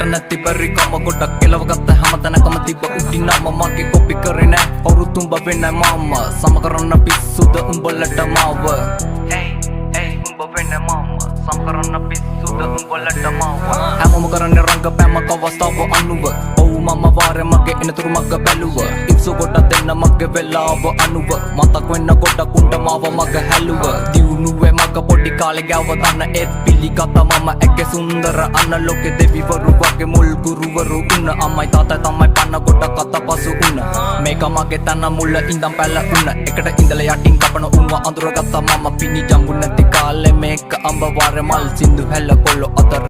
නැති බැරි කම ගොඩක් කෙලවගත්ත හැමතැනකම තිබ්බ උඩිනම මගේ කොපි කරේ නෑ කවුරු තුඹ වෙන්නේ මම සම කරන්න පිස්සුද උඹලට මාව උඹ වෙන්නේ මම සම කරන්න පිස්සුද උඹලට මාව හැමෝම කරන්නේ රංගපෑමක අවස්ථාව අනුව ඔව් මම වාරේ මගේ එනතුරු මග බැලුව ඉක්සු කොට දෙන්න මගේ වෙලාව අනුව මතක් වෙන්න ගොඩක් උන්ට මාව මග හැලුව දියුණුවේ මග පොඩි කාලේ ගාව දන්න ඒත් පිළිගත මම ඇගේ සුන්දර අන්න ලෝකෙ දෙවිවරු වගේ මුල් ගුරුවරු උන්න අම්මයි තාත්තයි තමයි පන්න ගොඩක් අතපසු උන්න මේක මගේ තන මුල ඉඳන් පැල උන්න එකට ඉඳලා යටින් කපන උන්ව අඳුරගත්ත මම පිණි ජම්බු නැති කාලේ මේක අඹ වාරේ මල් සින්දු හැල කොල්ල අතර